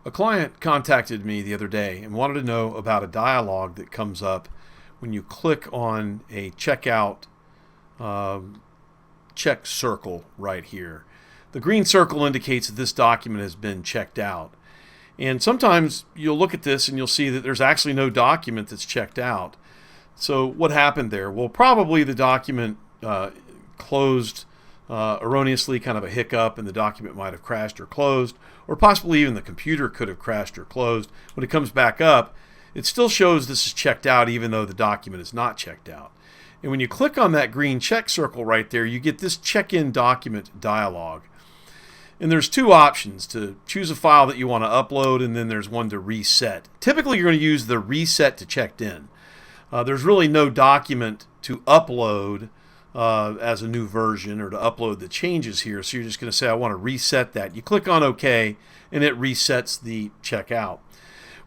A client contacted me the other day and wanted to know about a dialog that comes up when you click on a checkout check circle right here. The green circle indicates that this document has been checked out. And sometimes you'll look at this and you'll see that there's actually no document that's checked out. So what happened there? Well, probably the document closed erroneously, kind of a hiccup, and the document might have crashed or closed, or possibly even the computer could have crashed or closed. When it comes back up, it still shows this is checked out even though the document is not checked out. And when you click on that green check circle right there, you get this check-in document dialog. And there's two options: to choose a file that you want to upload, and then there's one to reset. Typically, you're going to use the reset to checked in. There's really no document to upload as a new version, or to upload the changes here. So you're just going to say, I want to reset that. You click on OK, and it resets the checkout.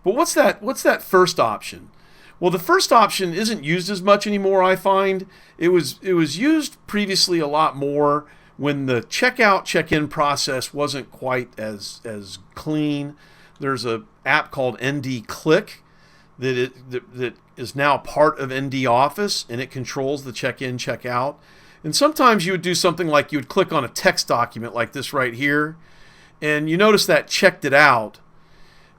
But what's that first option? Well, the first option isn't used as much anymore, I find. It was used previously a lot more when the checkout check-in process wasn't quite as clean. There's an app called ND Click that is now part of ND Office, and it controls the check-in, check-out. And sometimes you would do something like you would click on a text document like this right here, and you notice that checked it out.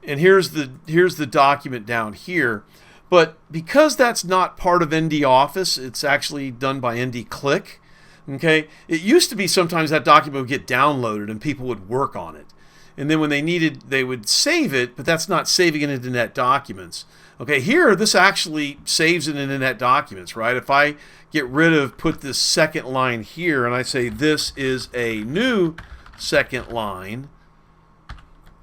And here's the document down here. But because that's not part of ND Office, it's actually done by ND Click. Okay, it used to be sometimes that document would get downloaded and people would work on it, and then when they needed, they would save it, but that's not saving it into NetDocuments. Okay, here this actually saves it into NetDocuments, right? If I put this second line here and I say this is a new second line,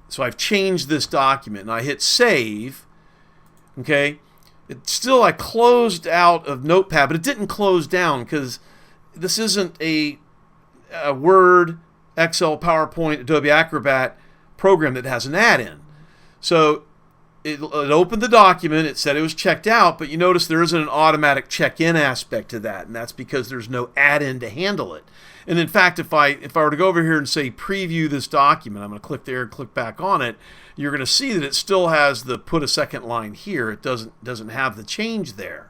so I've changed this document and I hit save, okay, I closed out of Notepad, but it didn't close down because this isn't a Word, Excel, PowerPoint, Adobe Acrobat program that has an add-in. So it opened the document, it said it was checked out, but you notice there isn't an automatic check-in aspect to that, and that's because there's no add-in to handle it. And in fact, if I were to go over here and say preview this document, I'm going to click there and click back on it, you're going to see that it still has the put a second line here. It doesn't have the change there.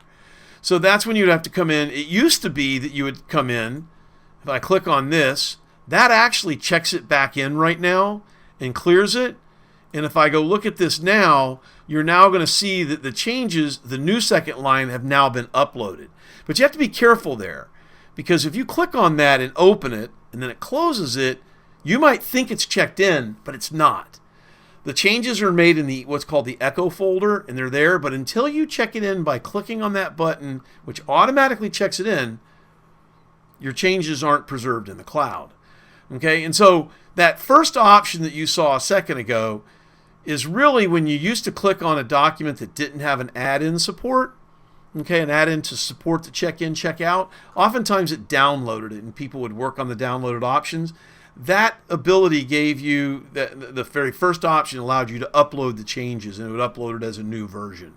So that's when you'd have to come in. It used to be that you would come in, if I click on this, that actually checks it back in right now and clears it. And if I go look at this now, you're now going to see that the changes, the new second line, have now been uploaded. But you have to be careful there, because if you click on that and open it, and then it closes it, you might think it's checked in, but it's not. The changes are made in the what's called the Echo folder, and they're there, but until you check it in by clicking on that button, which automatically checks it in, your changes aren't preserved in the cloud. Okay, and so that first option that you saw a second ago is really when you used to click on a document that didn't have an add-in support, okay, an add-in to support the check-in, check-out. Oftentimes it downloaded it, and people would work on the downloaded options. That ability gave you, the very first option allowed you to upload the changes, and it would upload it as a new version.